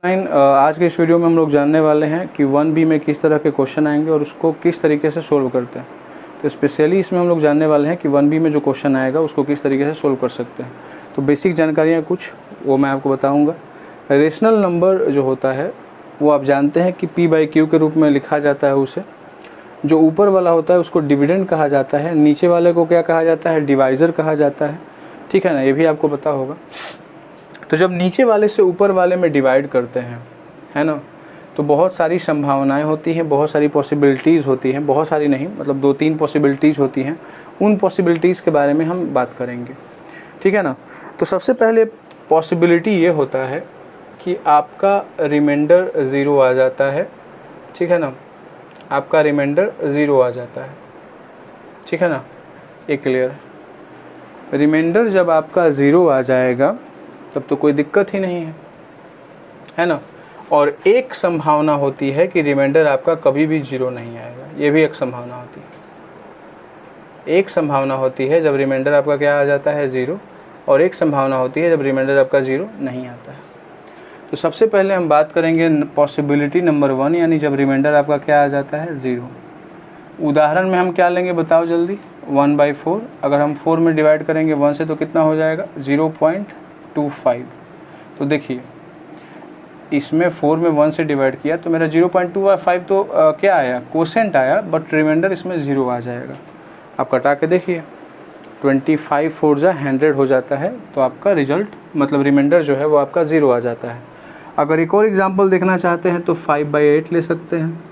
आज के इस वीडियो में हम लोग जानने वाले हैं कि 1B में किस तरह के क्वेश्चन आएंगे और उसको किस तरीके से सोल्व करते हैं। तो स्पेशली इसमें हम लोग जानने वाले हैं कि 1B में जो क्वेश्चन आएगा उसको किस तरीके से सोल्व कर सकते हैं। तो बेसिक जानकारियाँ कुछ वो मैं आपको बताऊँगा। रेशनल नंबर जो होता है वो आप जानते हैं कि P/Q के रूप में लिखा जाता है। उसे जो ऊपर वाला होता है उसको डिविडेंड कहा जाता है, नीचे वाले को क्या कहा जाता है, डिवाइज़र कहा जाता है। ठीक है ना, ये भी आपको पता होगा। तो जब नीचे वाले से ऊपर वाले में डिवाइड करते हैं, है ना, तो बहुत सारी संभावनाएं होती हैं, बहुत सारी पॉसिबिलिटीज़ होती हैं, बहुत सारी नहीं मतलब 2-3 पॉसिबिलिटीज़ होती हैं। उन पॉसिबिलिटीज़ के बारे में हम बात करेंगे, ठीक है ना। तो सबसे पहले पॉसिबिलिटी ये होता है कि आपका रिमाइंडर ज़ीरो आ जाता है, ठीक है ना, आपका रिमाइंडर ज़ीरो आ जाता है, ठीक है ना, ये क्लियर। रिमाइंडर जब आपका ज़ीरो आ जाएगा तब तो कोई दिक्कत ही नहीं है ना। और एक संभावना होती है कि रिमाइंडर आपका कभी भी जीरो नहीं आएगा, ये भी एक संभावना होती है। एक संभावना होती है जब रिमाइंडर आपका क्या आ जाता है, ज़ीरो, और एक संभावना होती है जब रिमाइंडर आपका ज़ीरो नहीं आता है। तो सबसे पहले हम बात करेंगे पॉसिबिलिटी नंबर 1, यानी जब रिमाइंडर आपका क्या आ जाता है, ज़ीरो। उदाहरण में हम क्या लेंगे बताओ जल्दी, 1/4। अगर हम 4 में डिवाइड करेंगे 1 से तो कितना हो जाएगा, 0.25। तो देखिए इसमें 4 में 1 से डिवाइड किया तो मेरा 0.25 तो क्या आया, कोसेंट आया, बट रिमाइंडर इसमें ज़ीरो आ जाएगा। आप कटा के देखिए, 25 4 जा 100 हो जाता है, तो आपका रिजल्ट मतलब रिमाइंडर जो है वो आपका ज़ीरो आ जाता है। अगर एक और एग्जांपल देखना चाहते हैं तो 5/8 ले सकते हैं।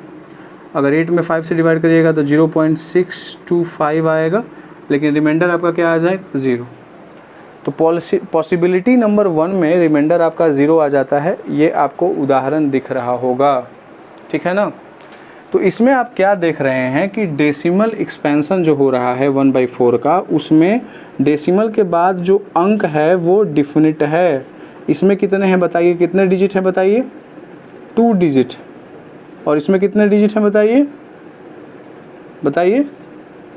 अगर 8 में 5 से डिवाइड करिएगा तो 0.625 आएगा, लेकिन रिमाइंडर आपका क्या आ जाएगा, ज़ीरो। तो पॉसिबिलिटी नंबर 1 में रिमाइंडर आपका ज़ीरो आ जाता है, ये आपको उदाहरण दिख रहा होगा, ठीक है ना। तो इसमें आप क्या देख रहे हैं कि डेसिमल एक्सपेंशन जो हो रहा है 1/4 का, उसमें डेसिमल के बाद जो अंक है वो डिफिनिट है। इसमें कितने हैं बताइए, कितने डिजिट हैं बताइए, 2 डिजिट। और इसमें कितने डिजिट हैं बताइए,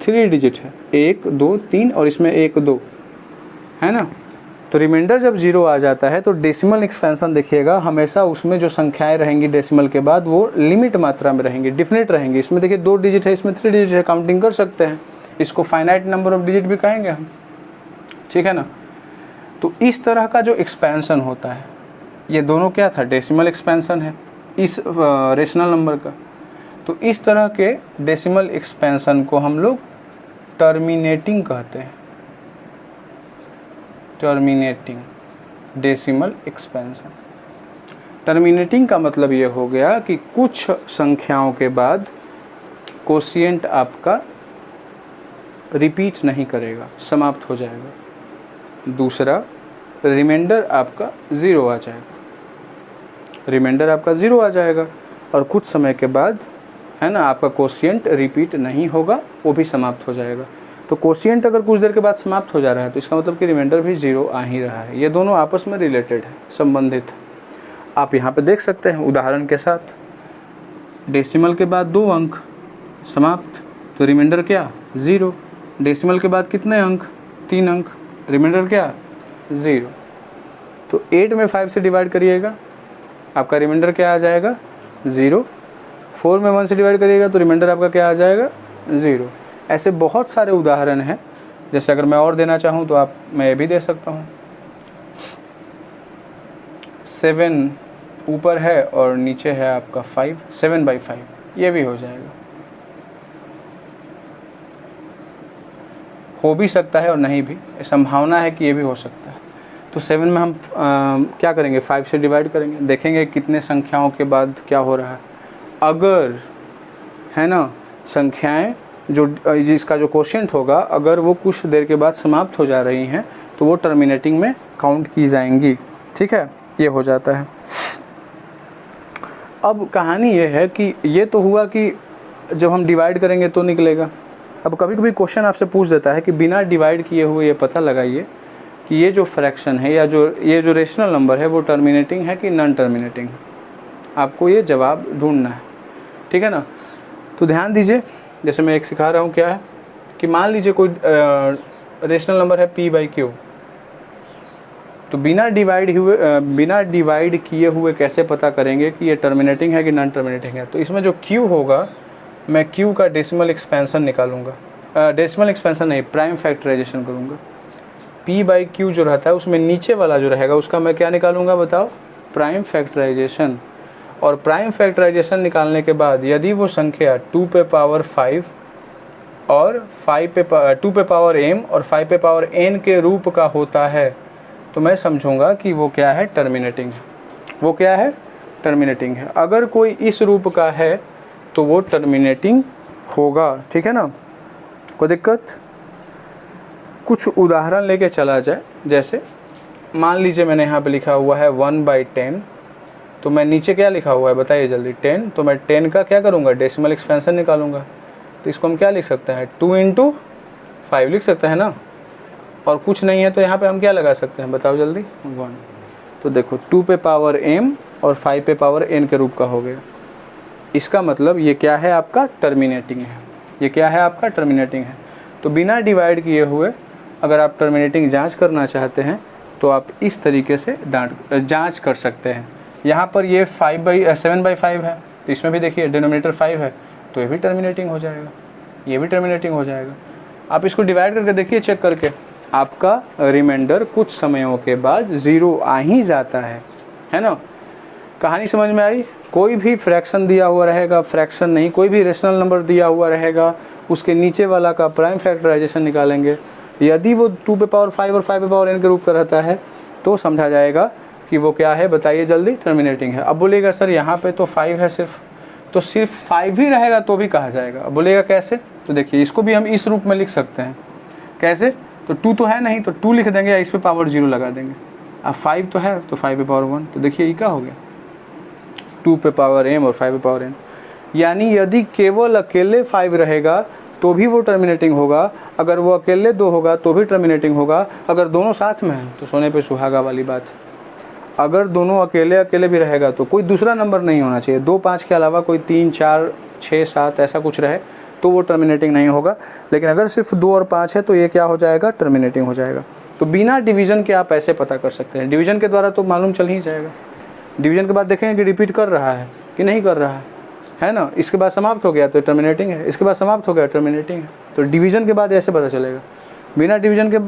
3 डिजिट है, 1 2 3, और इसमें 1 2, है ना। तो रिमाइंडर जब ज़ीरो आ जाता है तो डेसिमल एक्सपेंशन देखिएगा, हमेशा उसमें जो संख्याएं रहेंगी डेसिमल के बाद वो लिमिट मात्रा में रहेंगी, डिफिनिट रहेंगी। इसमें देखिए 2 डिजिट है, इसमें 3 डिजिट है, काउंटिंग कर सकते हैं। इसको फाइनाइट नंबर ऑफ डिजिट भी कहेंगे हम, ठीक है ना। तो इस तरह का जो एक्सपेंशन होता है, ये दोनों क्या था, डेसिमल एक्सपेंशन है इस रेशनल नंबर का। तो इस तरह के डेसिमल एक्सपेंशन को हम लोग टर्मिनेटिंग कहते हैं, टर्मिनेटिंग डेसिमल एक्सपेंशन। टर्मिनेटिंग का मतलब ये हो गया कि कुछ संख्याओं के बाद कोशिएंट आपका रिपीट नहीं करेगा, समाप्त हो जाएगा। दूसरा, रिमाइंडर आपका ज़ीरो आ जाएगा, रिमाइंडर आपका ज़ीरो आ जाएगा, और कुछ समय के बाद, है ना, आपका कोशिएंट रिपीट नहीं होगा, वो भी समाप्त हो जाएगा। तो कोशिएंट अगर कुछ देर के बाद समाप्त हो जा रहा है तो इसका मतलब कि रिमाइंडर भी ज़ीरो आ ही रहा है। ये दोनों आपस में रिलेटेड है, संबंधित है। आप यहाँ पे देख सकते हैं उदाहरण के साथ, डेसिमल के बाद 2 अंक समाप्त, तो रिमाइंडर क्या, ज़ीरो। डेसिमल के बाद कितने अंक, 3 अंक, रिमाइंडर क्या, ज़ीरो। तो 8 में 5 से डिवाइड करिएगा, आपका रिमाइंडर क्या आ जाएगा, ज़ीरो। 4 में 1 से डिवाइड करिएगा तो रिमाइंडर आपका क्या आ जाएगा, ज़ीरो। ऐसे बहुत सारे उदाहरण हैं। जैसे अगर मैं और देना चाहूँ तो मैं ये भी दे सकता हूँ, 7 ऊपर है और नीचे है आपका 5, 7/5, ये भी हो जाएगा। हो भी सकता है और नहीं भी, संभावना है कि ये भी हो सकता है। तो 7 में हम क्या करेंगे, 5 से डिवाइड करेंगे, देखेंगे कितने संख्याओं के बाद क्या हो रहा है। अगर, है ना, संख्याएं जो जिसका जो कोशिएंट होगा, अगर वो कुछ देर के बाद समाप्त हो जा रही हैं तो वो टर्मिनेटिंग में काउंट की जाएंगी, ठीक है, ये हो जाता है। अब कहानी ये है कि ये तो हुआ कि जब हम डिवाइड करेंगे तो निकलेगा। अब कभी कभी क्वेश्चन आपसे पूछ देता है कि बिना डिवाइड किए हुए ये पता लगाइए कि ये जो फ्रैक्शन है या ये जो रेशनल नंबर है वो टर्मिनेटिंग है कि नॉन टर्मिनेटिंग है। आपको ये जवाब ढूंढना है, ठीक है ना। तो ध्यान दीजिए, जैसे मैं एक सिखा रहा हूँ क्या है कि मान लीजिए कोई रेशनल नंबर है P/Q, तो बिना डिवाइड किए हुए कैसे पता करेंगे कि ये टर्मिनेटिंग है कि नॉन टर्मिनेटिंग है। तो इसमें जो Q होगा, मैं Q का डेसिमल एक्सपेंशन निकालूंगा, डेसिमल एक्सपेंशन नहीं, प्राइम फैक्टराइजेशन करूँगा। P/Q जो रहता है उसमें नीचे वाला जो रहेगा उसका मैं क्या निकालूंगा बताओ, प्राइम फैक्टराइजेशन। और प्राइम फैक्टराइजेशन निकालने के बाद यदि वो संख्या 2 पे पावर 5 और 2 पे पावर m और 5 पे पावर n के रूप का होता है तो मैं समझूंगा कि वो क्या है, टर्मिनेटिंग है। वो क्या है, टर्मिनेटिंग है। अगर कोई इस रूप का है तो वो टर्मिनेटिंग होगा, ठीक है ना। कोई दिक्कत? कुछ उदाहरण लेके चला जाए। जैसे मान लीजिए मैंने यहाँ पे लिखा हुआ है 1/10, तो मैं नीचे क्या लिखा हुआ है बताइए जल्दी, 10। तो मैं 10 का क्या करूँगा, डेसिमल एक्सपेंशन निकालूंगा। तो इसको हम क्या लिख सकते हैं, 2 × 5 लिख सकते हैं ना। और कुछ नहीं है तो यहाँ पे हम क्या लगा सकते हैं बताओ जल्दी, 1। तो देखो 2 पे पावर m और 5 पे पावर n के रूप का हो गया। इसका मतलब ये क्या है, आपका टर्मिनेटिंग है। ये क्या है, आपका टर्मिनेटिंग है। तो बिना डिवाइड किए हुए अगर आप टर्मिनेटिंग जांच करना चाहते हैं तो आप इस तरीके से जांच कर सकते हैं। यहाँ पर ये 7/5 है, तो इसमें भी देखिए डिनोमिनेटर 5 है, तो ये भी टर्मिनेटिंग हो जाएगा, ये भी टर्मिनेटिंग हो जाएगा। आप इसको डिवाइड करके देखिए, चेक करके, आपका रिमाइंडर कुछ समयों के बाद 0 आ ही जाता है ना। कहानी समझ में आई? कोई भी फ्रैक्शन दिया हुआ रहेगा, फ्रैक्शन नहीं, कोई भी रेशनल नंबर दिया हुआ रहेगा, उसके नीचे वाला का प्राइम फैक्टराइजेशन निकालेंगे। यदि वो 2 पे पावर 5 और 5 पे पावर n के रूप का रहता है तो समझा जाएगा कि वो क्या है, बताइए जल्दी, टर्मिनेटिंग है। अब बोलेगा सर यहाँ पे तो 5 है सिर्फ, तो सिर्फ 5 ही रहेगा तो भी कहा जाएगा। अब बोलेगा कैसे, तो देखिए इसको भी हम इस रूप में लिख सकते हैं। कैसे? तो 2 तो है नहीं तो 2 लिख देंगे या इस पे पावर 0 लगा देंगे। अब 5 तो है तो 5 पे पावर 1, तो देखिए ये क्या हो गया, 2 पे पावर m और 5 पे पावर n। यानी यदि केवल अकेले 5 रहेगा तो भी वो टर्मिनेटिंग होगा, अगर वो अकेले 2 होगा तो भी टर्मिनेटिंग होगा, अगर दोनों साथ में हैं तो सोने पे सुहागा वाली बात। अगर दोनों अकेले अकेले भी रहेगा तो कोई दूसरा नंबर नहीं होना चाहिए, 2 5 के अलावा कोई 3 4 6 7 ऐसा कुछ रहे तो वो टर्मिनेटिंग नहीं होगा। लेकिन अगर सिर्फ 2 और 5 है तो ये क्या हो जाएगा, टर्मिनेटिंग हो जाएगा। तो बिना डिवीज़न के आप ऐसे पता कर सकते हैं। डिवीज़न के द्वारा तो मालूम चल ही जाएगा। डिवीज़न के बाद देखेंगे कि रिपीट कर रहा है कि नहीं कर रहा है ना। इसके बाद समाप्त हो गया तो टर्मिनेटिंग है, इसके बाद समाप्त हो गया टर्मिनेटिंग है। तो डिवीज़न के बाद ऐसे पता चलेगा। बिना डिवीज़न के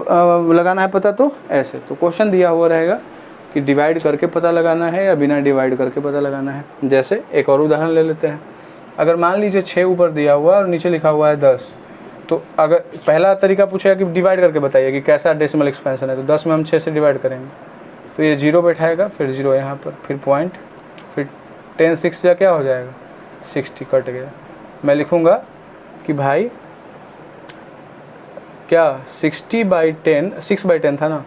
लगाना है पता तो ऐसे। तो क्वेश्चन दिया हुआ रहेगा कि डिवाइड करके पता लगाना है या बिना डिवाइड करके पता लगाना है। जैसे एक और उदाहरण ले लेते हैं। अगर मान लीजिए 6 ऊपर दिया हुआ और नीचे लिखा हुआ है 10, तो अगर पहला तरीका पूछेगा कि डिवाइड करके बताइए कि कैसा डेसिमल एक्सपेंशन है, तो 10 में हम 6 से डिवाइड करेंगे तो ये 0 बैठाएगा, फिर 0 यहाँ पर, फिर पॉइंट, फिर 10 6 या क्या हो जाएगा 60, कट गया। मैं लिखूँगा कि भाई क्या 60/10, 6/10 था ना,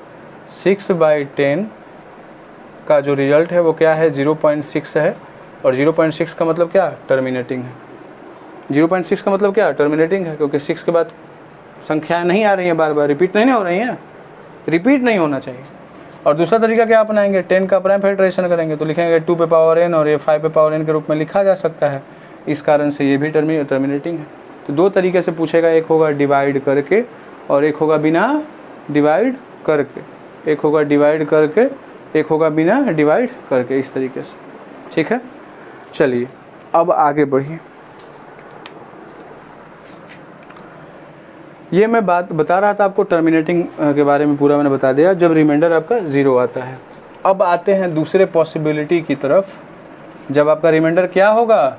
6/10 का जो रिजल्ट है वो क्या है, 0.6 है। और 0.6 का मतलब क्या, टर्मिनेटिंग है। 0.6 का मतलब क्या, टर्मिनेटिंग है, क्योंकि 6 के बाद संख्याएं नहीं आ रही हैं, बार बार रिपीट नहीं हो रही हैं, रिपीट नहीं होना चाहिए। और दूसरा तरीका क्या अपनाएंगे, 10 का प्राइम फैक्टराइजेशन करेंगे तो लिखेंगे 2 पे पावर n और ये 5 पे पावर n के रूप में लिखा जा सकता है। इस कारण से ये भी टर्मिनेटिंग है। तो 2 तरीके से पूछेगा, एक होगा डिवाइड करके और एक होगा बिना डिवाइड करके, एक होगा डिवाइड करके, एक होगा बिना डिवाइड करके, इस तरीके से। ठीक है, चलिए अब आगे बढ़िए। ये मैं बात बता रहा था आपको टर्मिनेटिंग के बारे में, पूरा मैंने बता दिया जब रिमाइंडर आपका 0 आता है। अब आते हैं दूसरे पॉसिबिलिटी की तरफ, जब आपका रिमाइंडर क्या होगा,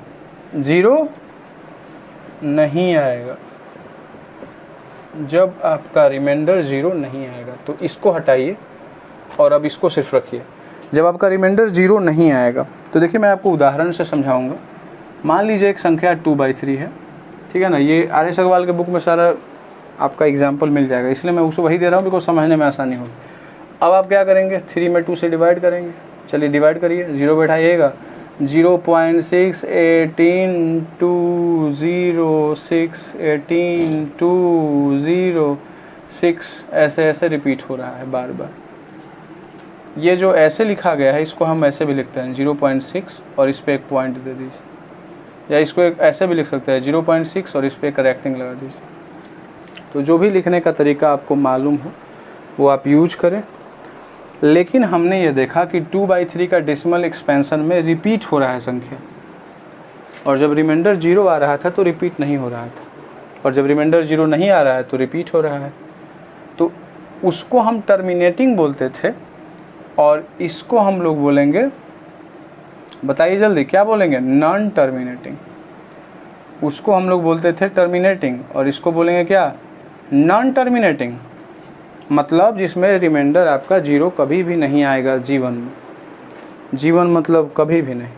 0 नहीं आएगा। जब आपका रिमाइंडर 0 नहीं आएगा तो इसको हटाइए और अब इसको सिर्फ रखिए। जब आपका रिमाइंडर 0 नहीं आएगा तो देखिए मैं आपको उदाहरण से समझाऊंगा। मान लीजिए एक संख्या 2/3 है, ठीक है ना। ये आर.एस. अग्रवाल के बुक में सारा आपका एग्जाम्पल मिल जाएगा, इसलिए मैं उसको वही दे रहा हूँ बिकॉज समझने में आसानी होगी। अब आप क्या करेंगे, 3 में 2 से डिवाइड करेंगे। चलिए डिवाइड करिए, 0 बैठाइएगा, 0.61820618206 ऐसे ऐसे रिपीट हो रहा है बार बार। ये जो ऐसे लिखा गया है इसको हम ऐसे भी लिखते हैं 0.6 और इस पर एक पॉइंट दे दीजिए, या इसको एक ऐसे भी लिख सकते हैं 0.6 और इस पर एक करेक्टिंग लगा दीजिए। तो जो भी लिखने का तरीका आपको मालूम हो वो आप यूज करें। लेकिन हमने ये देखा कि 2/3 का डेसिमल एक्सपेंशन में रिपीट हो रहा है संख्या, और जब रिमाइंडर 0 आ रहा था तो रिपीट नहीं हो रहा था, और जब रिमाइंडर 0 नहीं आ रहा है तो रिपीट हो रहा है। तो उसको हम टर्मिनेटिंग बोलते थे, और इसको हम लोग बोलेंगे, बताइए जल्दी क्या बोलेंगे, नॉन टर्मिनेटिंग। उसको हम लोग बोलते थे टर्मिनेटिंग, और इसको बोलेंगे क्या, नॉन टर्मिनेटिंग। मतलब जिसमें रिमाइंडर आपका 0 कभी भी नहीं आएगा जीवन में। जीवन मतलब कभी भी नहीं,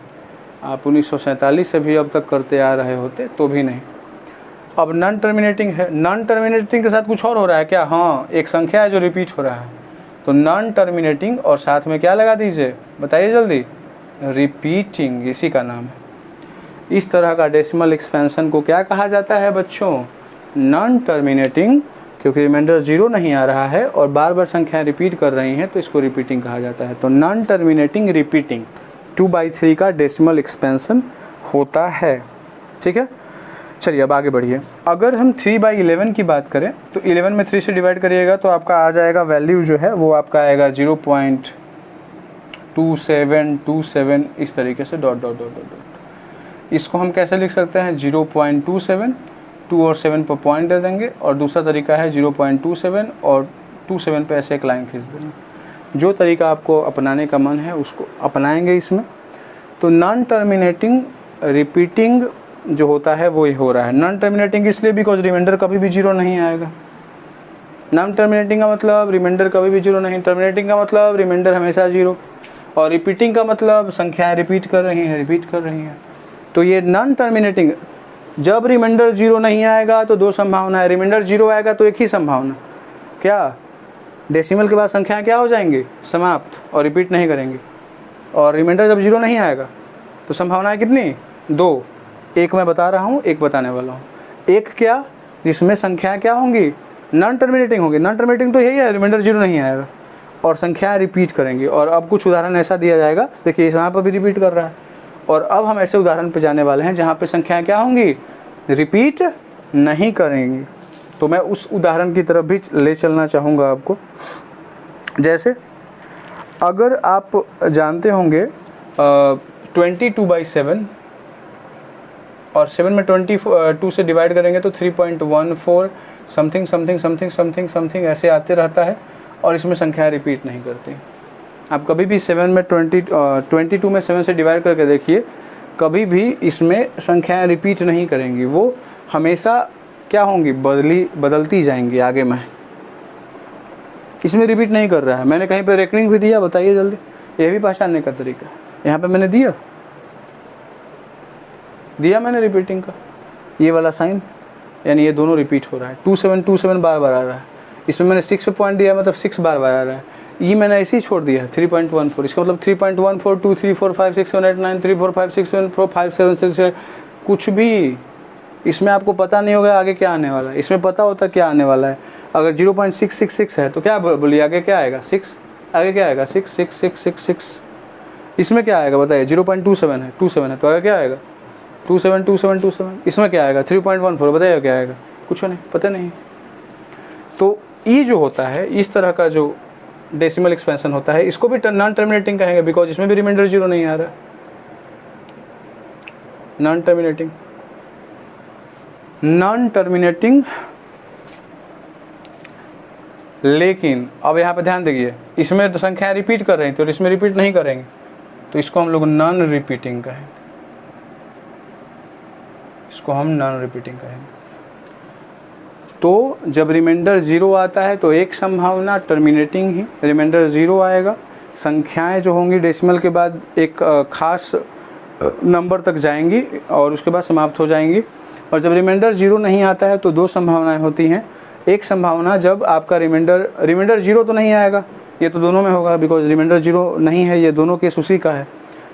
आप 1947 से भी अब तक करते आ रहे होते तो भी नहीं। अब नॉन टर्मिनेटिंग है, नॉन टर्मिनेटिंग के साथ कुछ और हो रहा है क्या, हाँ एक संख्या है जो रिपीट हो रहा है, तो नॉन टर्मिनेटिंग, और साथ में क्या लगा दीजिए, बताइए जल्दी, रिपीटिंग, इसी का नाम है। इस तरह का डेसिमल एक्सपेंशन को क्या कहा जाता है बच्चों, नॉन टर्मिनेटिंग, क्योंकि रिमाइंडर 0 नहीं आ रहा है और बार बार संख्याएं रिपीट कर रही हैं तो इसको रिपीटिंग कहा जाता है। तो नॉन टर्मिनेटिंग रिपीटिंग 2/3 का डेसिमल एक्सपेंशन होता है। ठीक है, चलिए अब आगे बढ़िए। अगर हम 3/11 की बात करें तो 11 में 3 से डिवाइड करिएगा तो आपका आ जाएगा वैल्यू जो है वो आपका आएगा 0.2727, इस तरीके से डॉट डॉट डॉट डॉट। इसको हम कैसे लिख सकते हैं, 0.27, 2 और 7 पर पॉइंट दे देंगे, और दूसरा तरीका है 0.27 और 27 पे ऐसे एक लाइन खींच देंगे। जो तरीका आपको अपनाने का मन है उसको अपनाएंगे इसमें। तो नॉन टर्मिनेटिंग रिपीटिंग जो होता है वो ही हो रहा है। नॉन टर्मिनेटिंग इसलिए बिकॉज रिमाइंडर कभी भी 0 नहीं आएगा। नॉन टर्मिनेटिंग का मतलब रिमाइंडर कभी भी 0 नहीं, टर्मिनेटिंग का मतलब रिमाइंडर हमेशा 0, और रिपीटिंग का मतलब संख्याएं रिपीट कर रही हैं। तो ये नॉन टर्मिनेटिंग, जब रिमाइंडर 0 नहीं आएगा तो 2 संभावना है, रिमाइंडर 0 आएगा तो एक ही संभावना, क्या, डेसिमल के बाद संख्याएं क्या हो जाएंगी, समाप्त, और रिपीट नहीं करेंगी। और रिमाइंडर जब 0 नहीं आएगा तो संभावनाएं कितनी, 2। एक मैं बता रहा हूँ, एक बताने वाला हूँ। एक क्या, जिसमें संख्याएं क्या होंगी, नॉन टर्मिनेटिंग होंगी। नॉन टर्मिनेटिंग तो यही है, रिमाइंडर 0 नहीं आएगा और संख्याएं रिपीट करेंगी। और अब कुछ उदाहरण ऐसा दिया जाएगा, देखिए इस यहाँ पर भी रिपीट कर रहा है, और अब हम ऐसे उदाहरण पे जाने वाले हैं जहाँ पे संख्याएं क्या होंगी, रिपीट नहीं करेंगी। तो मैं उस उदाहरण की तरफ भी ले चलना चाहूँगा आपको। जैसे अगर आप जानते होंगे 22/7 और 7 में 22 से डिवाइड करेंगे तो 3.14 something something something something something ऐसे आते रहता है, और इसमें संख्याएं रिपीट नहीं करती। आप कभी भी 7 में 22 में 7 से डिवाइड करके देखिए, कभी भी इसमें संख्याएं रिपीट नहीं करेंगी, वो हमेशा क्या होंगी, बदलती जाएंगी आगे में। इसमें रिपीट नहीं कर रहा है। मैंने कहीं पे रेकनिंग भी दिया, बताइए जल्दी, ये भी पहचानने का तरीका। यहाँ पे मैंने दिया मैंने रिपीटिंग का ये वाला साइन, यानी ये दोनों रिपीट हो रहा है। 2727 बार बार आ रहा है। इसमें मैंने 6 पे पॉइंट दिया, मतलब 6 बार बार आ रहा है। ये मैंने ऐसे ही छोड़ दिया 3.14, इसका मतलब 3.14 2 3 4 5 6 7 8 9 3 4 5 6 7 4 5 7 6 8, कुछ भी इसमें आपको पता नहीं होगा आगे क्या आने वाला है। इसमें पता होता क्या आने वाला है। अगर 0.666 है तो क्या बोलिए, आगे क्या आएगा, 6, आगे क्या आएगा, 6 6 6 6 6। इसमें क्या आएगा बताइए, 0.27 है, 27 है तो आगे क्या आएगा, 27 27 27। इसमें क्या आएगा, 3.14, बताइए क्या आएगा, कुछ नहीं, पता नहीं। तो ये जो होता है, इस तरह का जो डेसिमल एक्सपेंशन होता है, इसको भी नॉन टर्मिनेटिंग कहेंगे, बिकॉज इसमें भी रिमाइंडर 0 नहीं आ रहा है। Non terminating. लेकिन अब यहाँ पे ध्यान दीजिए, इसमें तो संख्याएं रिपीट कर रही थी और इसमें रिपीट नहीं करेंगे, तो इसको हम लोग नॉन रिपीटिंग कहेंगे। इसको हम नॉन रिपीटिंग कहेंगे। तो जब रिमाइंडर 0 आता है तो एक संभावना टर्मिनेटिंग ही, रिमाइंडर 0 आएगा, संख्याएं जो होंगी डेसिमल के बाद एक खास नंबर तक जाएंगी और उसके बाद समाप्त हो जाएंगी। और जब रिमाइंडर 0 नहीं आता है तो 2 संभावनाएं होती हैं। एक संभावना जब आपका रिमाइंडर 0 तो नहीं आएगा, ये तो दोनों में होगा, बिकॉज रिमाइंडर 0 नहीं है, ये दोनों केस उसी का है।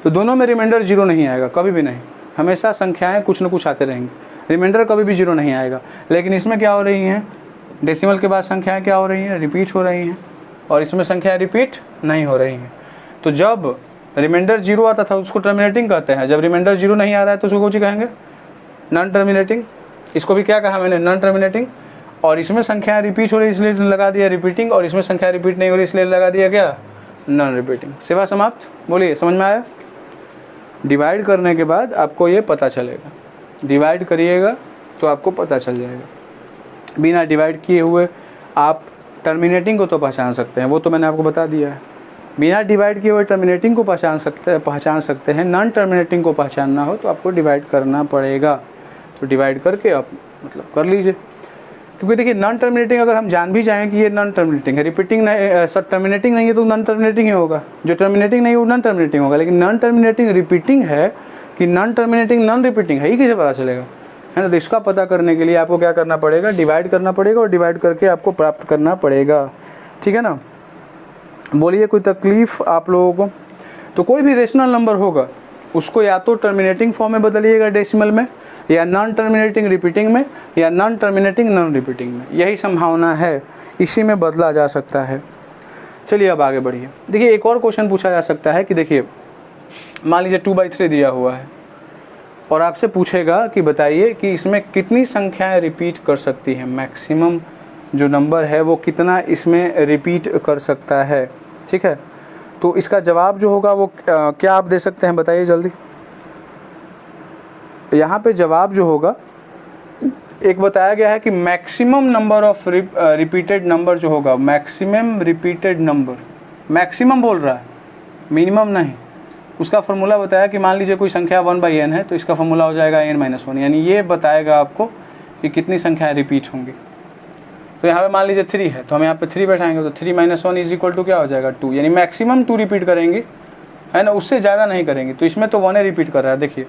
तो दोनों में रिमाइंडर 0 नहीं आएगा, कभी भी नहीं, हमेशा संख्याएं कुछ न कुछ आते रहेंगी, रिमाइंडर कभी भी 0 नहीं आएगा। लेकिन इसमें क्या हो रही हैं, डेसिमल के बाद संख्याएं क्या हो रही हैं, रिपीट हो रही हैं, और इसमें संख्याएं रिपीट नहीं हो रही हैं। तो जब रिमाइंडर 0 आता था उसको टर्मिनेटिंग कहते हैं, जब रिमाइंडर 0 नहीं आ रहा है तो उसको कुछ कहेंगे, नॉन टर्मिनेटिंग। इसको भी क्या कहा मैंने, नॉन टर्मिनेटिंग। और इसमें संख्याएं रिपीट हो रही इसलिए लगा दिया रिपीटिंग, और इसमें संख्या रिपीट नहीं हो रही इसलिए लगा दिया क्या, नॉन रिपीटिंग। सेवा समाप्त। बोलिए, समझ में आया? डिवाइड करने के बाद आपको ये पता चलेगा, डिवाइड करिएगा तो आपको पता चल जाएगा। बिना डिवाइड किए हुए आप टर्मिनेटिंग को तो पहचान सकते हैं, वो तो मैंने आपको बता दिया है। बिना डिवाइड किए हुए टर्मिनेटिंग को पहचान सकते हैं। नॉन टर्मिनेटिंग को पहचानना हो तो आपको डिवाइड करना पड़ेगा। तो डिवाइड करके आप मतलब कर लीजिए, क्योंकि देखिए नॉन टर्मिनेटिंग अगर हम जान भी जाएं कि ये नॉन टर्मिनेटिंग है, रिपीटिंग नहीं, टर्मिनेटिंग नहीं है तो नॉन टर्मिनेटिंग ही होगा। जो टर्मिनेटिंग नहीं है वो नॉन टर्मिनेटिंग होगा, लेकिन नॉन टर्मिनेटिंग रिपीटिंग है कि नॉन टर्मिनेटिंग नॉन रिपीटिंग है, ये कैसे पता चलेगा, है ना? तो इसका पता करने के लिए आपको क्या करना पड़ेगा, डिवाइड करना पड़ेगा, और डिवाइड करके आपको प्राप्त करना पड़ेगा। ठीक है ना? बोलिए, कोई तकलीफ आप लोगों को? तो कोई भी रेशनल नंबर होगा उसको या तो टर्मिनेटिंग फॉर्म में बदलिएगा डेसिमल में, या नॉन टर्मिनेटिंग रिपीटिंग में, या नॉन टर्मिनेटिंग नॉन रिपीटिंग में, यही संभावना है, इसी में बदला जा सकता है। चलिए अब आगे बढ़िए। देखिए एक और क्वेश्चन पूछा जा सकता है कि देखिए मान लीजिए 2/3 दिया हुआ है और आपसे पूछेगा कि बताइए कि इसमें कितनी संख्याएं रिपीट कर सकती हैं, मैक्सिमम जो नंबर है वो कितना इसमें रिपीट कर सकता है। ठीक है, तो इसका जवाब जो होगा वो क्या आप दे सकते हैं, बताइए जल्दी। यहाँ पे जवाब जो होगा, एक बताया गया है कि maximum number of repeated number जो होगा, मैक्सिमम रिपीटेड नंबर, मैक्सिमम बोल रहा है, मिनिमम नहीं। उसका फॉर्मूला बताया कि मान लीजिए कोई संख्या 1/n है तो इसका फॉर्मूला हो जाएगा n-1, यानी ये बताएगा आपको कि कितनी संख्याएं रिपीट होंगी। तो यहाँ पे मान लीजिए 3 है तो हम यहाँ पे 3 बैठाएंगे तो 3 - 1 इज इक्वल टू क्या हो जाएगा 2, यानी मैक्सिमम 2 रिपीट करेंगे, है ना, उससे ज़्यादा नहीं करेंगे। तो इसमें तो 1 रिपीट कर रहा है, देखिए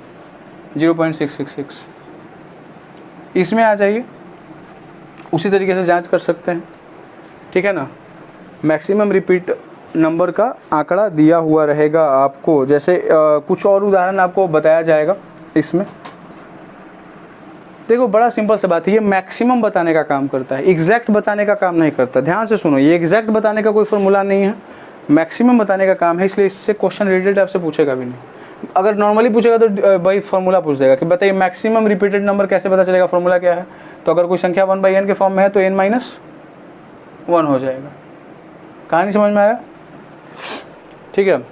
0.666। इसमें आ जाइए, उसी तरीके से जांच कर सकते हैं। ठीक है ना, मैक्सिमम रिपीट नंबर का आंकड़ा दिया हुआ रहेगा आपको। जैसे कुछ और उदाहरण आपको बताया जाएगा इसमें। देखो बड़ा सिंपल सा बात है, ये मैक्सिमम बताने का काम करता है, एग्जैक्ट बताने का काम नहीं करता। ध्यान से सुनो, ये एग्जैक्ट बताने का कोई फॉर्मूला नहीं है, मैक्सिमम बताने का काम है, इसलिए इससे क्वेश्चन रिलेटेड आपसे पूछेगा भी नहीं। अगर नॉर्मली पूछेगा तो भाई फॉर्मूला पूछ देगा कि बताइए मैक्सिमम रिपीटेड नंबर कैसे पता चलेगा, फॉर्मूला क्या है। तो अगर कोई संख्या 1/n के फॉर्म में है तो n-1 हो जाएगा। कहानी समझ में आया? ठीक है,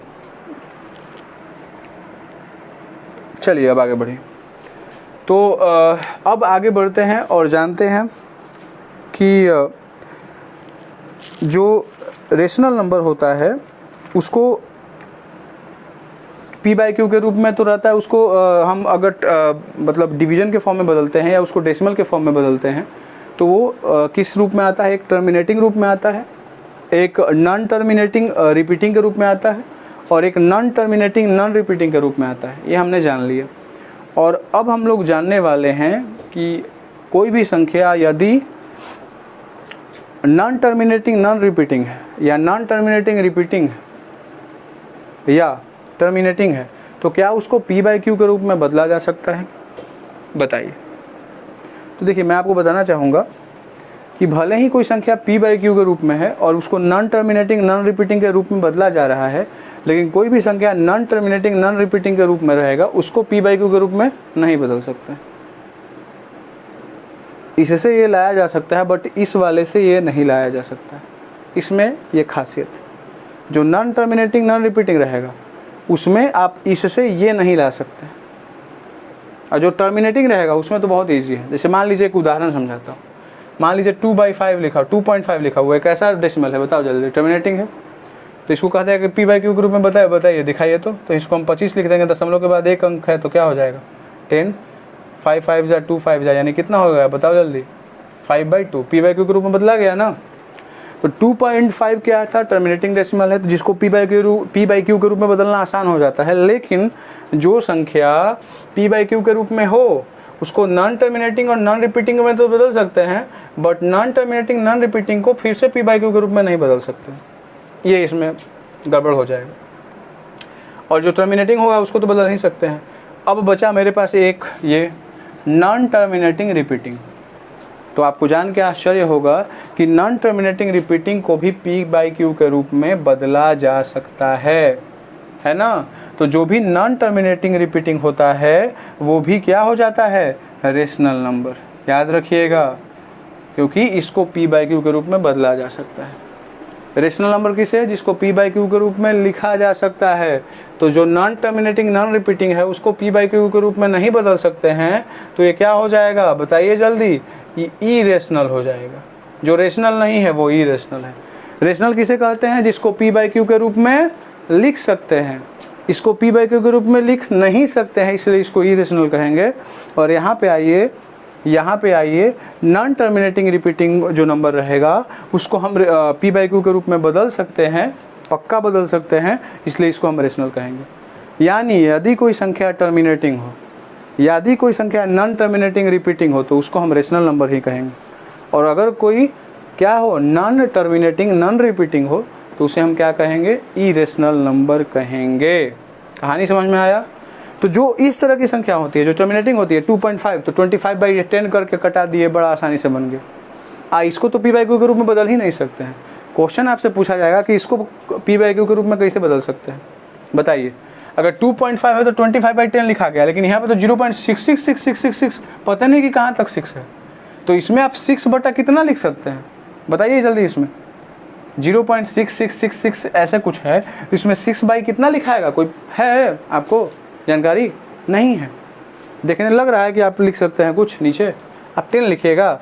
चलिए अब आगे बढ़िए। तो अब आगे बढ़ते हैं और जानते हैं कि जो रेशनल नंबर होता है उसको p/q के रूप में तो रहता है, उसको हम अगर मतलब डिवीजन के फॉर्म में बदलते हैं या उसको डेसिमल के फॉर्म में बदलते हैं तो वो किस रूप में आता है, एक टर्मिनेटिंग रूप में आता है, एक नॉन टर्मिनेटिंग रिपीटिंग के रूप में आता है, और एक नॉन टर्मिनेटिंग नॉन रिपीटिंग के रूप में आता है। ये हमने जान लिया। और अब हम लोग जानने वाले हैं कि कोई भी संख्या यदि नॉन टर्मिनेटिंग नॉन रिपीटिंग है या नॉन टर्मिनेटिंग रिपीटिंग है या टर्मिनेटिंग है तो क्या उसको p/q के रूप में बदला जा सकता है, बताइए। तो देखिए मैं आपको बताना चाहूँगा कि भले ही कोई संख्या p/q के रूप में है और उसको नॉन टर्मिनेटिंग नॉन रिपीटिंग के रूप में बदला जा रहा है, लेकिन कोई भी संख्या नॉन टर्मिनेटिंग नॉन रिपीटिंग के रूप में रहेगा उसको p/q के रूप में नहीं बदल सकते। इससे ये लाया जा सकता है बट इस वाले से ये नहीं लाया जा सकता। इसमें ये खासियत, जो नॉन टर्मिनेटिंग नॉन रिपीटिंग रहेगा उसमें आप इससे ये नहीं ला सकते, और जो टर्मिनेटिंग रहेगा उसमें तो बहुत ईजी है। जैसे मान लीजिए एक उदाहरण समझाता हूँ। मान लीजिए 2/5 लिखा, 2.5 लिखा हुआ है, कैसा डेसिमल है बताओ जल्दी, टर्मिनेटिंग है। तो इसको कहते हैं कि p/q के रूप में बताइए दिखाइए। तो इसको हम 25 लिख देंगे, दशमलव के बाद एक अंक है तो क्या हो जाएगा 10, 5 5 जा 2 5 जा, यानी कितना हो गया बताओ जल्दी 5/2। p/q के रूप में बदला गया ना। तो 2.5 क्या था, टर्मिनेटिंग डेसिमल है, तो जिसको p/q के रूप में बदलना आसान हो जाता है। लेकिन जो संख्या p/q के रूप में हो उसको नॉन टर्मिनेटिंग और नॉन रिपीटिंग में तो बदल सकते हैं, but non terminating non repeating को फिर से p/q के रूप में नहीं बदल सकते, ये इसमें गड़बड़ हो जाएगा। और जो टर्मिनेटिंग होगा उसको तो बदल नहीं सकते हैं। अब बचा मेरे पास एक ये नॉन टर्मिनेटिंग रिपीटिंग। तो आपको जान के आश्चर्य होगा कि नॉन टर्मिनेटिंग रिपीटिंग को भी p/q के रूप में बदला जा सकता है ना। तो जो भी नॉन टर्मिनेटिंग रिपीटिंग होता है वो भी क्या हो जाता है, रेशनल नंबर। याद रखिएगा, क्योंकि इसको p/q के रूप में बदला जा सकता है। रेशनल नंबर किसे है? जिसको p बाई क्यू के रूप में लिखा जा सकता है। तो जो नॉन टर्मिनेटिंग नॉन रिपीटिंग है उसको p बाई क्यू के रूप में नहीं बदल सकते हैं, तो ये क्या हो जाएगा बताइए जल्दी? ये इरेशनल हो जाएगा। जो रेशनल नहीं है वो इरेशनल है। रेशनल किसे कहते हैं? जिसको p बाई क्यू के रूप में लिख सकते हैं। इसको p बाई क्यू के रूप में लिख नहीं सकते हैं, इसलिए इसको इरेशनल कहेंगे। और यहाँ पे आइए नॉन टर्मिनेटिंग रिपीटिंग जो नंबर रहेगा उसको हम p बाई क्यू के रूप में बदल सकते हैं, पक्का बदल सकते हैं, इसलिए इसको हम रेशनल कहेंगे। यानी यदि कोई संख्या टर्मिनेटिंग हो, यदि कोई संख्या नॉन टर्मिनेटिंग रिपीटिंग हो तो उसको हम रेशनल नंबर ही कहेंगे। और अगर कोई क्या हो? नॉन टर्मिनेटिंग नॉन रिपीटिंग हो तो उसे हम क्या कहेंगे? इरेशनल नंबर कहेंगे। कहानी समझ में आया? तो जो इस तरह की संख्या होती है जो टर्मिनेटिंग होती है 2.5, तो 25/10 करके कटा दिए, बड़ा आसानी से बन गया। इसको तो p बाई क्यू के रूप में बदल ही नहीं सकते हैं। क्वेश्चन आपसे पूछा जाएगा कि इसको p बाई क्यू के रूप में कैसे बदल सकते हैं, बताइए। अगर 2.5 है तो 25/10 लिखा गया, लेकिन यहाँ पे तो 0.666666 पता नहीं कि कहाँ तक 6 है। तो इसमें आप 6 बटा कितना लिख सकते हैं बताइए जल्दी? इसमें 0.6666 ऐसे कुछ है, तो इसमें 6 बाई कितना लिखाएगा? कोई है आपको जानकारी? नहीं है। देखने लग रहा है कि आप लिख सकते हैं कुछ नीचे। आप 10 लिखिएगा,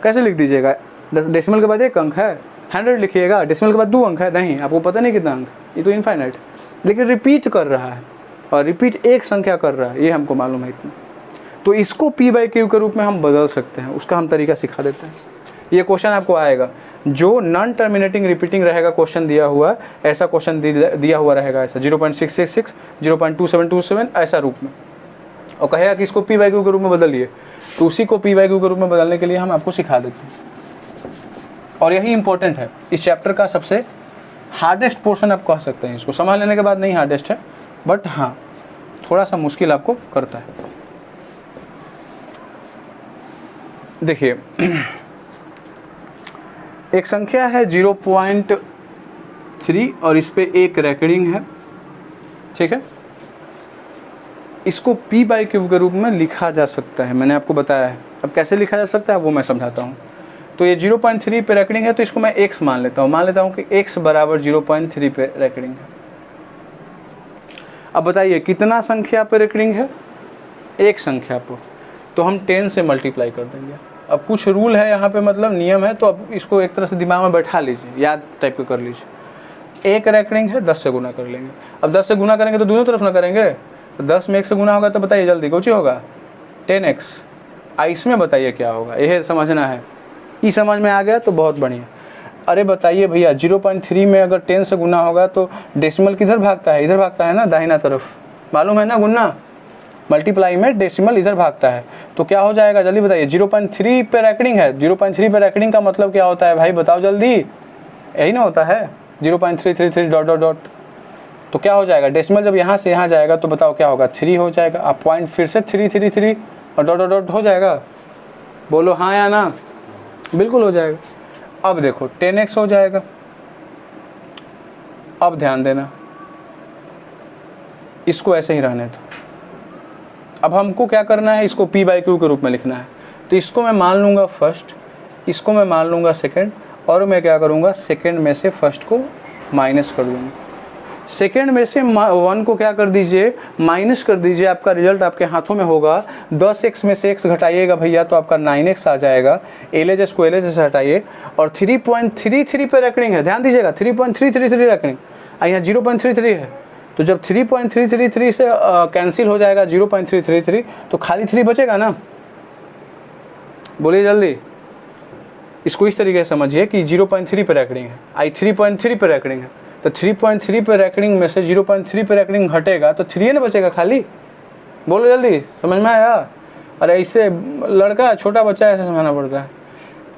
कैसे लिख दीजिएगा? डेसिमल के बाद 1 अंक है। 100 लिखिएगा, डेसिमल के बाद 2 अंक है। नहीं, आपको पता नहीं कितना अंक, ये तो इनफाइनाइट। लेकिन रिपीट कर रहा है, और रिपीट एक संख्या कर रहा है, ये हमको मालूम है इतना। तो इसको p बाई क्यू के रूप में हम बदल सकते हैं, उसका हम तरीका सिखा देते हैं। ये क्वेश्चन आपको आएगा, जो नॉन टर्मिनेटिंग रिपीटिंग रहेगा क्वेश्चन दिया हुआ, ऐसा क्वेश्चन दिया हुआ रहेगा, ऐसा 0.666 0.2727 ऐसा रूप में, और कहेगा कि इसको p बाई क्यू के रूप में बदलिए। तो उसी को p बाई क्यू के रूप में बदलने के लिए हम आपको सिखा देते हैं। और यही इंपॉर्टेंट है, इस चैप्टर का सबसे हार्डेस्ट पोर्शन आप कह सकते हैं। इसको समझ लेने के बाद नहीं हार्डेस्ट है, बट हाँ थोड़ा सा मुश्किल आपको करता है। देखिए एक संख्या है 0.3 और इस पे एक रेकरिंग है, ठीक है। इसको p बाई क्यू के रूप में लिखा जा सकता है, मैंने आपको बताया है। अब कैसे लिखा जा सकता है वो मैं समझाता हूँ। तो ये 0.3 पे रेकरिंग है, तो इसको मैं x मान लेता हूँ कि x बराबर 0.3 पे रेकरिंग है। अब बताइए कितना संख्या पे रेकरिंग है? एक संख्या पर, तो हम 10 से मल्टीप्लाई कर देंगे। अब कुछ रूल है यहाँ पे, मतलब नियम है, तो अब इसको एक तरह से दिमाग में बैठा लीजिए, याद टाइप का कर लीजिए। एक रेकरिंग है, 10 से गुना कर लेंगे। अब 10 से गुना करेंगे तो दोनों तरफ ना करेंगे, तो 10 में 1 से गुना होगा, तो बताइए जल्दी कुछ होगा 10x। इसमें बताइए क्या होगा, यह समझना है। ये समझ में आ गया तो बहुत बढ़िया। अरे बताइए भैया 0.3 में अगर 10 से गुना होगा तो डेसिमल किधर भागता है? इधर भागता है ना, दाहिना तरफ, मालूम है ना गुना। मल्टीप्लाई में डेसिमल इधर भागता है, तो क्या हो जाएगा जल्दी बताइए? 0.3 पे रेकरिंग है। 0.3 पे रेकरिंग का मतलब क्या होता है भाई, बताओ जल्दी? यही ना होता है 0.333 डॉट डॉट डॉट। तो क्या हो जाएगा? डेसिमल जब यहाँ से यहाँ जाएगा तो बताओ क्या होगा? 3 हो जाएगा। आप पॉइंट फिर से 333 और डॉट डॉट डॉट हो जाएगा। बोलो हाँ या ना? बिल्कुल हो जाएगा। अब देखो 10x हो जाएगा। अब ध्यान देना, इसको ऐसे ही रहने दो। अब हमको क्या करना है? इसको p बाई क्यू के रूप में लिखना है। तो इसको मैं मान लूँगा फर्स्ट, इसको मैं मान लूँगा सेकंड, और मैं क्या करूँगा? सेकंड में से फर्स्ट को माइनस कर दूँगा। सेकंड में से 1 को क्या कर दीजिए? माइनस कर दीजिए। आपका रिजल्ट आपके हाथों में होगा। 10x में से x घटाइएगा भैया तो आपका 9x आ जाएगा। LHS को LHS से हटाइए, और 3.33 पे रेकरिंग है, ध्यान दीजिएगा 3.333 रेकरिंग, यहाँ 0.33 है। तो जब 3.333 से कैंसिल हो जाएगा 0.333, तो खाली 3 बचेगा ना? बोलिए जल्दी। इसको इस तरीके से समझिए कि 0.3 पे रेकरिंग है, 3.3 पे रेकरिंग है, तो 3.3 पे रेकरिंग में से 0.3 पे रेकरिंग घटेगा तो 3 ना बचेगा खाली। बोलो जल्दी, समझ में आया? अरे इससे लड़का छोटा बच्चा ऐसे समझाना पड़ता है।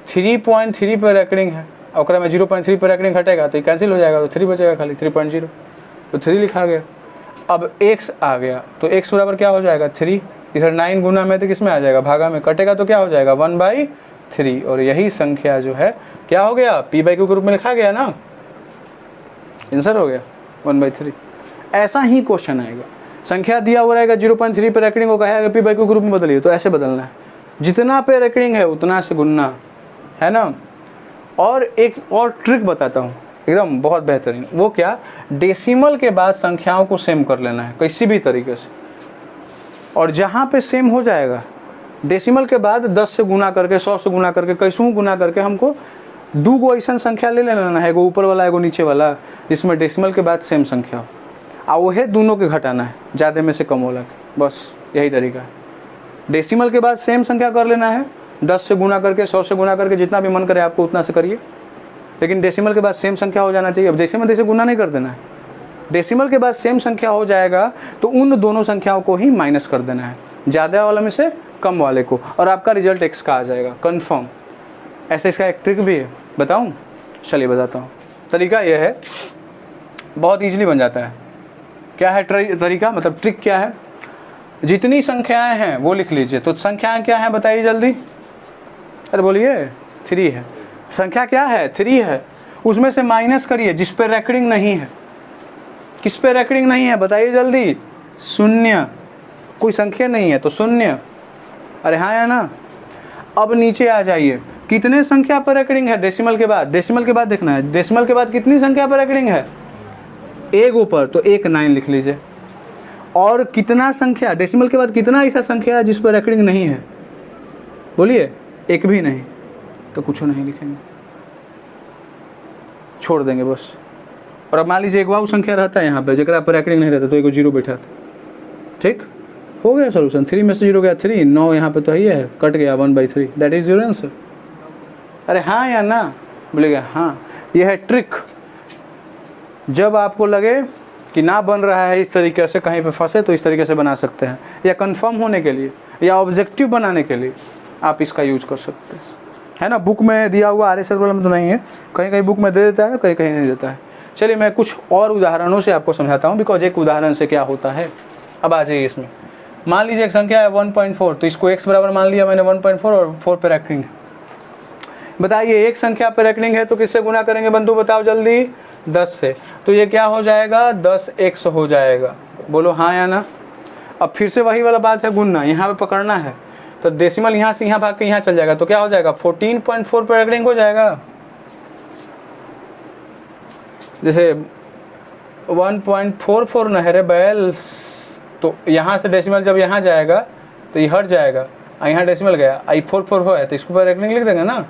3.3 पे रेकरिंग है, और में 0.3 पे रेकरिंग घटेगा तो कैंसिल हो जाएगा, तो 3 बचेगा खाली 3.0, तो 3 लिखा गया। अब x आ गया, तो x बराबर क्या हो जाएगा? 3। इधर 9 गुना में तो किस में आ जाएगा? भागा में। कटेगा तो क्या हो जाएगा? 1/3। और यही संख्या जो है क्या हो गया? p बाई क्यू के रूप में लिखा गया ना, आंसर हो गया 1/3। ऐसा ही क्वेश्चन आएगा, संख्या दिया हुआ रहेगा 0.3 पे रेकरिंग को कहेगा p बाई क्यू के रूप में बदलिए, तो ऐसे बदलना है। जितना पे रेकरिंग है उतना से गुनना है ना। और एक और ट्रिक बताता हूँ, एकदम बहुत बेहतरीन। वो क्या, डेसिमल के बाद संख्याओं को सेम कर लेना है किसी भी तरीके से, और जहाँ पे सेम हो जाएगा डेसिमल के बाद 10 से गुना करके, 100 से गुना करके, कैसों गुना करके हमको 2 गो ऐसा संख्या ले लेना है, एगो ऊपर वाला एगो नीचे वाला, जिसमें डेसिमल के बाद सेम संख्या हो, और वही दोनों के घटाना है, ज़्यादा में से कम वाला के, बस यही तरीका है। डेसिमल के बाद सेम संख्या कर लेना है, 10 से गुना करके, 100 से गुना करके, जितना भी मन करे आपको उतना से करिए, लेकिन डेसिमल के बाद सेम संख्या हो जाना चाहिए। अब डेसिमल से गुना नहीं कर देना है, डेसिमल के बाद सेम संख्या हो जाएगा तो उन दोनों संख्याओं को ही माइनस कर देना है, ज़्यादा वाला में से कम वाले को, और आपका रिजल्ट x का आ जाएगा कन्फर्म। ऐसे इसका एक ट्रिक भी है, बताऊँ? चलिए बताता हूँ। तरीका यह है, बहुत ईजिली बन जाता है। क्या है तरीका, मतलब ट्रिक क्या है? जितनी संख्याएं हैं वो लिख लीजिए। तो संख्याएं क्या हैं बताइए जल्दी, अरे बोलिए। 3 है। संख्या क्या है? 3 है। उसमें से माइनस करिए जिस पे रेकरिंग नहीं है। किस पे रेकरिंग नहीं है बताइए जल्दी? 0। कोई संख्या नहीं है तो 0। अरे हाँ या ना? अब नीचे आ जाइए, कितने संख्या पर रेकरिंग है डेसिमल के बाद? डेसिमल के बाद देखना है, डेसिमल के बाद कितनी संख्या पर रेकरिंग है? एक ऊपर, तो 1 9 लिख लीजिए। और कितना संख्या डेसिमल के बाद, कितना ऐसा संख्या है जिस पर रेकरिंग नहीं है? बोलिए। एक भी नहीं, तो कुछ नहीं लिखेंगे, छोड़ देंगे बस। और अब मान लीजिए एक वाव संख्या रहता है यहाँ पे, जगह पर रेकरिंग नहीं रहता, तो एक 0 बैठा था। ठीक हो गया सोल्यूशन। 3 में से 0 गया 3, 9 यहाँ पे तो ही है, कट गया 1/3, दैट इज योर आंसर। अरे हाँ या ना? बोलेगा हाँ। यह है ट्रिक। जब आपको लगे कि ना बन रहा है इस तरीके से, कहीं पे फंसे, तो इस तरीके से बना सकते हैं, या कंफर्म होने के लिए या ऑब्जेक्टिव बनाने के लिए आप इसका यूज कर सकते हैं, है ना। बुक में दिया हुआ RSS वाला में तो नहीं है, कहीं कहीं बुक में दे देता है, कहीं कहीं नहीं देता है। चलिए मैं कुछ और उदाहरणों से आपको समझाता हूँ, बिकॉज एक उदाहरण से क्या होता है। अब आ जाइए इसमें। मान लीजिए एक संख्या है 1.4, तो इसको x बराबर मान लिया मैंने 1.4, और 4 पे रेकरिंग है। बताइए एक संख्या पे रेकरिंग है तो किससे गुना करेंगे बंधु, बताओ जल्दी? 10 से। तो ये क्या हो जाएगा? 10x हो जाएगा। बोलो हाँ या ना? अब फिर से वही वाला बात है, गुणना यहाँ पे पकड़ना है, तो डेसिमल यहाँ से यहाँ भाग के यहाँ चल जाएगा, तो क्या हो जाएगा? 14.4 पे रेकरिंग हो जाएगा। जैसे 1.44 न है रे बैल, तो यहाँ से डेसिमल जब यहाँ जाएगा तो ये हट जाएगा, यहाँ डेसिमल गया, आई 44 हो है, तो इसको पर रेकरिंग लिख देंगे ना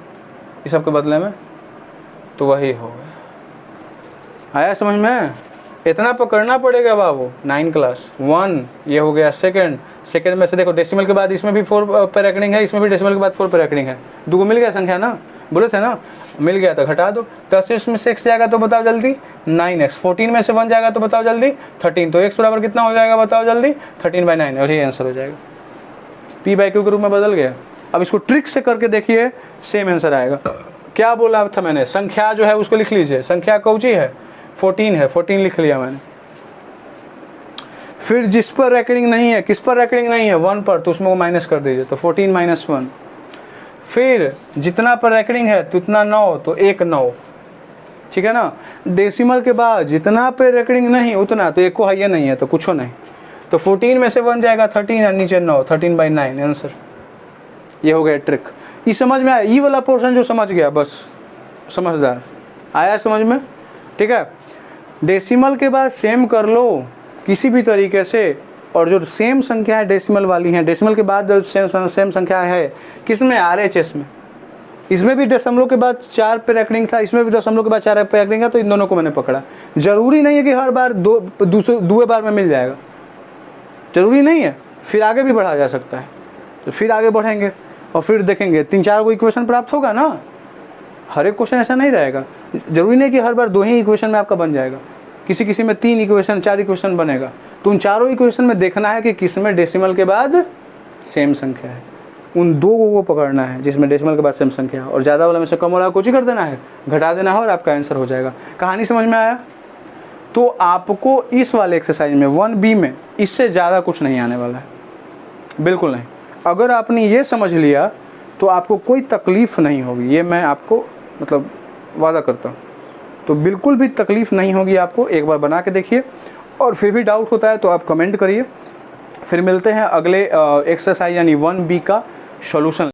इस सब के बदले में, तो वही हो गया। आया समझ में? इतना पकड़ना पड़ेगा बाबू। 9 क्लास 1 ये हो गया सेकंड में से देखो डेसिमल के बाद इसमें भी 4 पे रेकरिंग है, इसमें भी डेसिमल के बाद 4 पे रेकरिंग है। 2 मिल गया संख्या ना, बोले थे ना, मिल गया तो घटा दो। 10 में से x जाएगा तो बताओ जल्दी? 9x। 14 में से 1 जाएगा तो बताओ जल्दी? 13। तो x बराबर कितना हो जाएगा बताओ जल्दी? 13/9, और ये आंसर हो जाएगा। p/q के रूप में बदल गया। अब इसको ट्रिक से करके देखिए, सेम आंसर आएगा। क्या बोला था मैंने? संख्या जो है उसको लिख लीजिए। संख्या कौन सी है? 14 है, 14 लिख लिया मैंने। फिर जिस पर रेकरिंग नहीं है, किस पर रेकरिंग नहीं है? 1 पर, तो उसमें वो माइनस कर दीजिए, तो 14 - 1। फिर जितना पर रेकरिंग है तो उतना 9, तो 1 9, ठीक है ना। डेसिमल के बाद जितना पे रेकरिंग नहीं उतना, तो 1 को है नहीं है, तो कुछ नहीं। तो 14 में से 1 जाएगा 13, और नीचे 9, 13/9 आंसर। ये हो गया ट्रिक। ये समझ में आया? ये वाला पोर्शन जो समझ गया बस समझदार। आया समझ में? ठीक है। डेसिमल के बाद सेम कर लो किसी भी तरीके से, और जो सेम संख्या है डेसिमल वाली है, डेसिमल के बाद जो सेम संख्या है किसमें? RHS में। इसमें भी दशमलव के बाद 4 पे रेकरिंग था, इसमें भी दशमलव के बाद 4 पे रेकरिंग है, तो इन दोनों को मैंने पकड़ा। जरूरी नहीं है कि हर बार दूसरे बार में मिल जाएगा, जरूरी नहीं है। फिर आगे भी बढ़ा जा सकता है, तो फिर आगे बढ़ेंगे और फिर देखेंगे 3-4 को इक्वेशन प्राप्त होगा ना। हर एक क्वेश्चन ऐसा नहीं रहेगा, जरूरी नहीं कि हर बार 2 ही इक्वेशन में आपका बन जाएगा। किसी में 3 इक्वेशन 4 इक्वेशन बनेगा, तो उन चारों इक्वेशन में देखना है कि किसमें डेसिमल के बाद सेम संख्या है। उन 2 को पकड़ना है जिसमें डेसिमल के बाद सेम संख्या है, और ज़्यादा वाला में से कम वाला कुछ ही कर देना है, घटा देना है, और आपका आंसर हो जाएगा। कहानी समझ में आया? तो आपको इस वाले एक्सरसाइज में 1B में इससे ज़्यादा कुछ नहीं आने वाला है, बिल्कुल नहीं। अगर आपने ये समझ लिया तो आपको कोई तकलीफ़ नहीं होगी, ये मैं आपको मतलब वादा करता हूँ। तो बिल्कुल भी तकलीफ़ नहीं होगी आपको। एक बार बना के देखिए, और फिर भी डाउट होता है तो आप कमेंट करिए। फिर मिलते हैं अगले एक्सरसाइज यानी 1B का सॉल्यूशन।